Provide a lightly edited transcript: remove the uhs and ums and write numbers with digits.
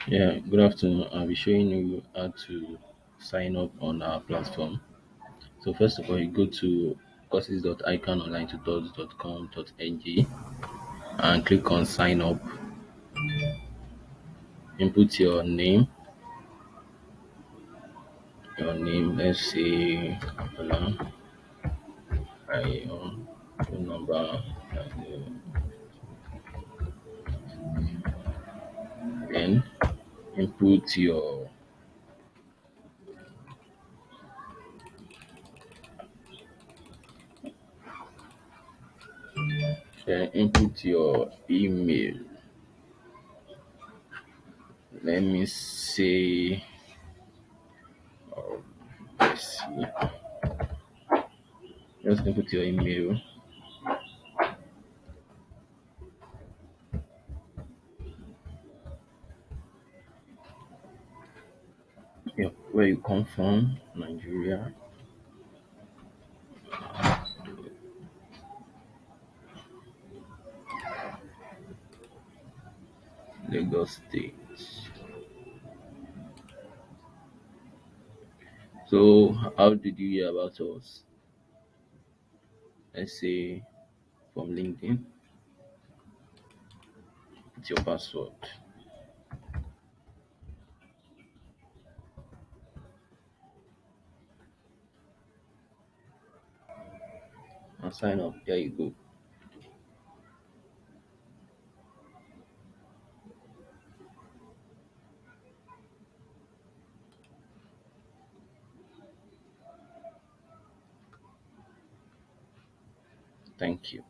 Yeah, good afternoon. I'll be showing you how to sign up on our platform. So first of all, you go to courses.icanonlinetutors.com.ng and click on sign up. Input your name. Let's say Abdullah, my phone number, then input your input your email. Let me say, let's see, just input your email. Where you come from, Nigeria, Lagos State. So, how did you hear about us? Let's say from LinkedIn. Put your password and sign up. There you go. Thank you.